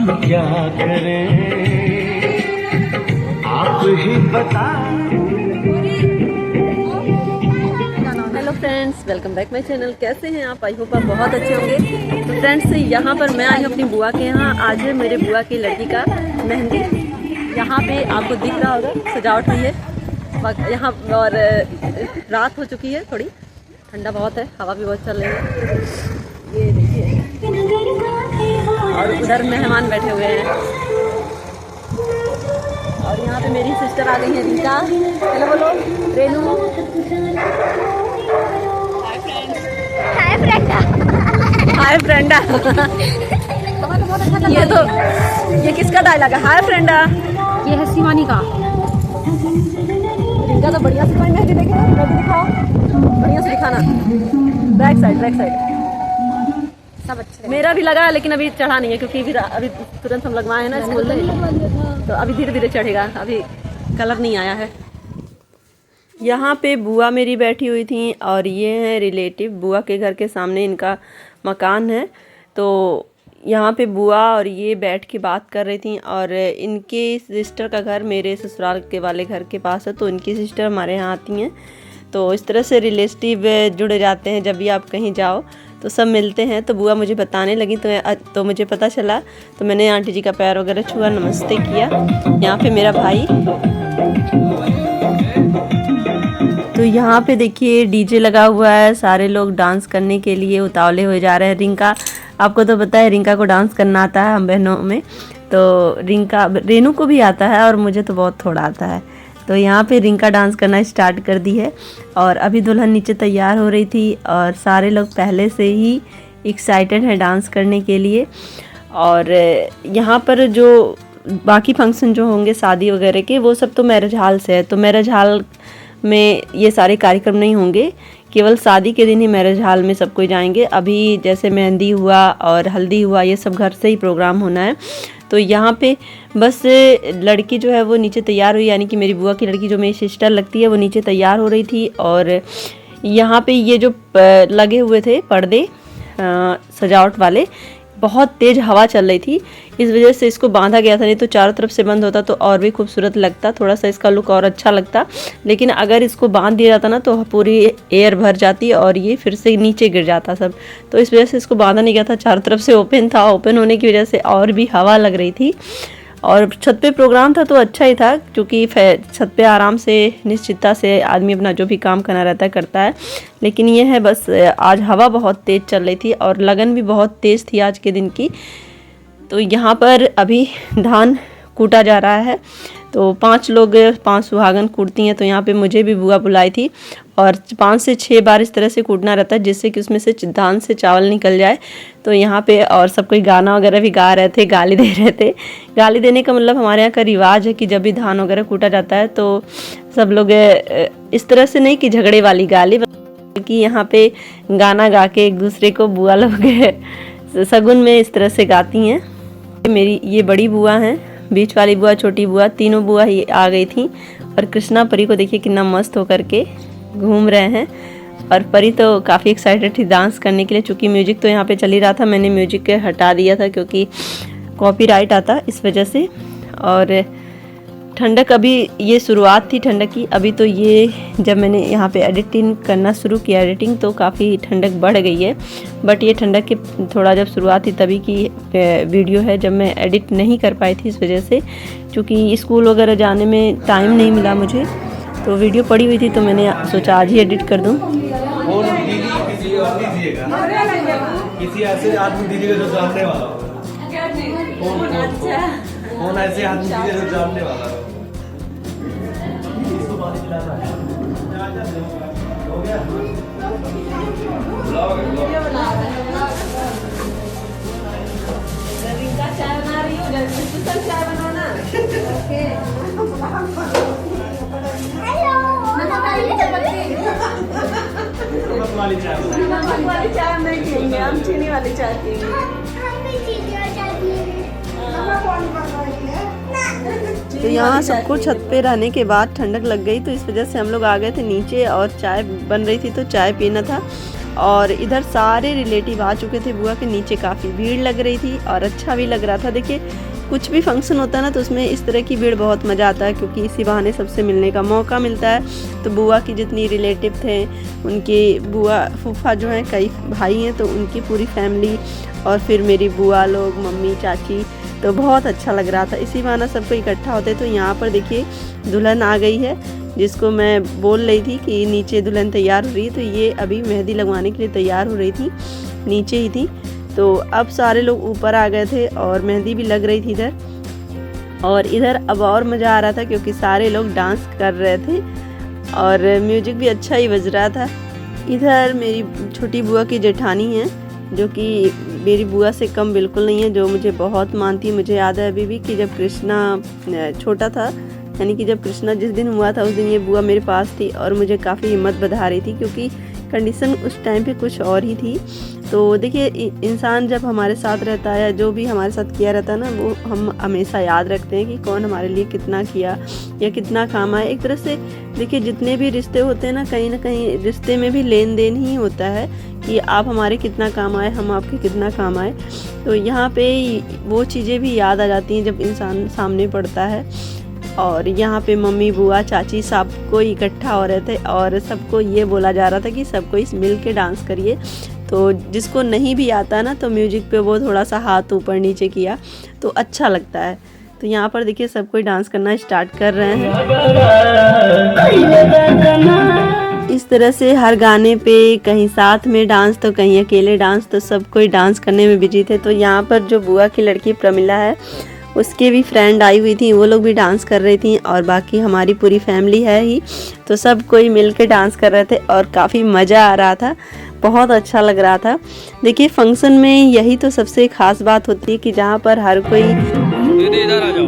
क्या करें आप ही बता। Hello friends, welcome back my channel. कैसे हैं आप? आई होप आप बहुत अच्छे होंगे। तो फ्रेंड्स, यहाँ पर मैं आई हूँ अपनी बुआ के यहाँ। आज है मेरे बुआ की लड़की का मेहंदी। यहाँ पे आपको दिख रहा होगा सजावट हुई है यहाँ, और रात हो चुकी है, थोड़ी ठंडा बहुत है, हवा भी बहुत चल रही है। ये देखिए, और उधर मेहमान बैठे हुए हैं। और यहाँ पे मेरी सिस्टर आ गई है, रीता। हेलो बोलो, रेनू। हाय फ्रेंडा। ये किसका डायलॉग है? हाय फ्रेंडा। ये है शिवानी का। इनका तो बढ़िया से पहनना है, देखिए मैं भी दिखाओ, बढ़िया से दिखाना। बैक साइड सब अच्छे। मेरा भी लगा, लेकिन अभी चढ़ा नहीं है क्योंकि अभी तुरंत हम लगवाए हैं ना स्कूल में, तो अभी धीरे धीरे चढ़ेगा, अभी कलर नहीं आया है। यहाँ पे बुआ मेरी बैठी हुई थी और ये हैं रिलेटिव। बुआ के घर के सामने इनका मकान है, तो यहाँ पे बुआ और ये बैठ के बात कर रही थी। और इनके सिस्टर का घर मेरे ससुराल के वाले घर के पास है, तो इनकी सिस्टर हमारे यहाँ आती हैं। तो इस तरह से रिलेटिव जुड़े जाते हैं। जब भी आप कहीं जाओ तो सब मिलते हैं। तो बुआ मुझे बताने लगी, तो मुझे पता चला, तो मैंने आंटी जी का पैर वगैरह छुआ, नमस्ते किया। यहाँ पे मेरा भाई। तो यहाँ पे देखिए डीजे लगा हुआ है, सारे लोग डांस करने के लिए उतावले हुए जा रहे हैं। रिंका, आपको तो पता है रिंका को डांस करना आता है हम बहनों में, तो रेनू को भी आता है और मुझे तो बहुत थोड़ा आता है। तो यहाँ पे रिंका डांस करना स्टार्ट कर दी है। और अभी दुल्हन नीचे तैयार हो रही थी और सारे लोग पहले से ही एक्साइटेड हैं डांस करने के लिए। और यहाँ पर जो बाकी फंक्शन जो होंगे शादी वगैरह के, वो सब तो मैरिज हॉल से है। तो मैरिज हॉल में ये सारे कार्यक्रम नहीं होंगे, केवल शादी के दिन ही मैरिज हॉल में सब कोई जाएंगे। अभी जैसे मेहंदी हुआ और हल्दी हुआ, ये सब घर से ही प्रोग्राम होना है। तो यहाँ पे बस लड़की जो है वो नीचे तैयार हुई, यानी कि मेरी बुआ की लड़की जो मेरी सिस्टर लगती है वो नीचे तैयार हो रही थी। और यहाँ पे ये जो लगे हुए थे पर्दे सजावट वाले, बहुत तेज़ हवा चल रही थी, इस वजह से इसको बांधा गया था। नहीं तो चारों तरफ से बंद होता तो और भी खूबसूरत लगता, थोड़ा सा इसका लुक और अच्छा लगता। लेकिन अगर इसको बांध दिया जाता ना तो पूरी एयर भर जाती और ये फिर से नीचे गिर जाता सब। तो इस वजह से इसको बांधा नहीं गया था, चारों तरफ से ओपन था। ओपन होने की वजह से और भी हवा लग रही थी। और छत पे प्रोग्राम था तो अच्छा ही था, क्योंकि छत पे आराम से निश्चितता से आदमी अपना जो भी काम करना रहता है करता है। लेकिन ये है बस, आज हवा बहुत तेज़ चल रही थी और लगन भी बहुत तेज़ थी आज के दिन की। तो यहाँ पर अभी धान कूटा जा रहा है। तो 5 सुहागन कूटती हैं। तो यहाँ पे मुझे भी बुआ बुलाई थी और 5 से 6 बार इस तरह से कूटना रहता है, जिससे कि उसमें से धान से चावल निकल जाए। तो यहाँ पे और सब कोई गाना वगैरह भी गा रहे थे, गाली दे रहे थे। गाली देने का मतलब हमारे यहाँ का रिवाज है कि जब भी धान वगैरह कूटा जाता है तो सब लोग इस तरह से नहीं कि झगड़े वाली गाली, बल्कि यहाँ पे गाना गा के एक दूसरे को बुआ लोग सगुन में इस तरह से गाती हैं। मेरी ये बड़ी बुआ हैं, बीच वाली बुआ, छोटी बुआ, तीनों बुआ ही आ गई थी। और कृष्णा परी को देखिए कितना मस्त होकर के घूम रहे हैं। और परी तो काफ़ी एक्साइटेड थी डांस करने के लिए, चूँकि म्यूजिक तो यहाँ पे चल ही रहा था। मैंने म्यूजिक हटा दिया था क्योंकि कॉपीराइट आता, इस वजह से। और ठंडक, अभी ये शुरुआत थी ठंडक की। अभी तो ये जब मैंने यहाँ पे एडिटिंग करना शुरू किया, एडिटिंग, तो काफ़ी ठंडक बढ़ गई है। बट ये ठंडक की थोड़ा जब शुरुआत थी तभी की वीडियो है, जब मैं एडिट नहीं कर पाई थी इस वजह से, क्योंकि स्कूल वगैरह जाने में टाइम नहीं मिला मुझे। तो वीडियो पड़ी हुई थी तो मैंने सोचा आज ही एडिट कर दूँ। किसी ऐसे आदमी दीदी को जानने वाला कौन, ऐसे आदमी दीदी को जानने वाला हो गया। चाय बना रही हूँ, चाय बनाना। नमक वाली चाय हम नहीं पियेंगे, हम चीनी वाली चाय पियेंगे। तो यहाँ सबको छत पे रहने के बाद ठंडक लग गई, तो इस वजह से हम लोग आ गए थे नीचे और चाय बन रही थी तो चाय पीना था। और इधर सारे रिलेटिव आ चुके थे बुआ के। नीचे काफ़ी भीड़ लग रही थी और अच्छा भी लग रहा था। देखिए कुछ भी फंक्शन होता है ना तो उसमें इस तरह की भीड़ बहुत मज़ा आता है, क्योंकि इसी बहाने सबसे मिलने का मौका मिलता है। तो बुआ की जितनी रिलेटिव थे, उनके बुआ फूफा जो हैं, कई भाई हैं, तो उनकी पूरी फैमिली और फिर मेरी बुआ लोग, मम्मी, चाची, तो बहुत अच्छा लग रहा था। इसी बहाना सबको इकट्ठा होते। तो यहाँ पर देखिए दुल्हन आ गई है, जिसको मैं बोल रही थी कि नीचे दुल्हन तैयार हो रही है। तो ये अभी मेहंदी लगवाने के लिए तैयार हो रही थी, नीचे ही थी। तो अब सारे लोग ऊपर आ गए थे और मेहंदी भी लग रही थी इधर। और इधर अब और मज़ा आ रहा था क्योंकि सारे लोग डांस कर रहे थे और म्यूजिक भी अच्छा ही बज रहा था। इधर मेरी छोटी बुआ की जेठानी है, जो कि मेरी बुआ से कम बिल्कुल नहीं है, जो मुझे बहुत मानती है। मुझे याद है अभी भी कि जब कृष्णा छोटा था, यानी कि जब कृष्णा जिस दिन हुआ था उस दिन ये बुआ मेरे पास थी और मुझे काफ़ी हिम्मत बधा रही थी, क्योंकि कंडीशन उस टाइम पे कुछ और ही थी। तो देखिए इंसान जब हमारे साथ रहता है, जो भी हमारे साथ किया रहता है ना, वो हम हमेशा याद रखते हैं कि कौन हमारे लिए कितना किया या कितना काम आया। एक तरह से देखिए जितने भी रिश्ते होते हैं ना कहीं रिश्ते में भी लेन देन ही होता है कि आप हमारे कितना काम आए, हम आपके कितना काम आए। तो यहाँ पे वो चीज़ें भी याद आ जाती हैं जब इंसान सामने पड़ता है। और यहाँ पे मम्मी, बुआ, चाची सबको इकट्ठा हो रहे थे और सबको ये बोला जा रहा था कि सबको इस मिल के डांस करिए। तो जिसको नहीं भी आता ना तो म्यूजिक पे वो थोड़ा सा हाथ ऊपर नीचे किया तो अच्छा लगता है। तो यहाँ पर देखिए सब कोई डांस करना स्टार्ट कर रहे हैं। इस तरह से हर गाने पे कहीं साथ में डांस तो कहीं अकेले डांस, तो सब कोई डांस करने में बिजी थे। तो यहाँ पर जो बुआ की लड़की प्रमिला है, उसके भी फ्रेंड आई हुई थी, वो लोग भी डांस कर रही थी और बाकी हमारी पूरी फैमिली है ही, तो सब कोई मिल के डांस कर रहे थे और काफ़ी मज़ा आ रहा था, बहुत अच्छा लग रहा था। देखिए फंक्शन में यही तो सबसे ख़ास बात होती है कि जहाँ पर हर कोई इधर आ जाओ।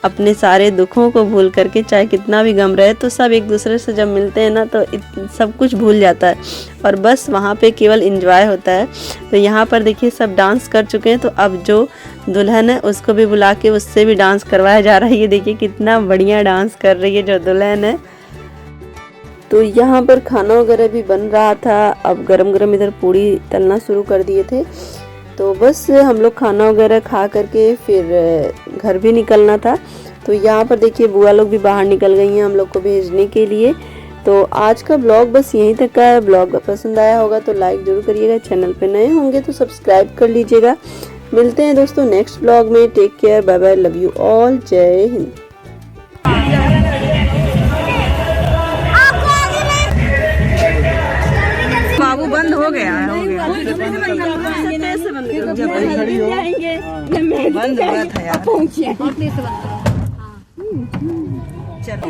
अपने सारे दुखों को भूल करके, चाहे कितना भी गम रहे, तो सब एक दूसरे से जब मिलते हैं ना तो सब कुछ भूल जाता है और बस वहाँ पे केवल एंजॉय होता है। तो यहाँ पर देखिए सब डांस कर चुके हैं, तो अब जो दुल्हन है उसको भी बुला के उससे भी डांस करवाया जा रहा है। ये देखिए कितना बढ़िया डांस कर रही है जो दुल्हन है। तो यहाँ पर खाना वगैरह भी बन रहा था। अब गरम गरम इधर पूड़ी तलना शुरू कर दिए थे। तो बस हम लोग खाना वगैरह खा करके फिर घर भी निकलना था। तो यहाँ पर देखिए बुआ लोग भी बाहर निकल गई हैं हम लोग को भेजने के लिए। तो आज का ब्लॉग बस यहीं तक का है। ब्लॉग पसंद आया होगा तो लाइक ज़रूर करिएगा, चैनल पे नए होंगे तो सब्सक्राइब कर लीजिएगा। मिलते हैं दोस्तों नेक्स्ट ब्लॉग में। Take care, bye bye, love you all, Jai Hind. बाबू बंद हो गया है, हो गया बंद हुआ था यार। और प्लीज बंद करो। हाँ। चलो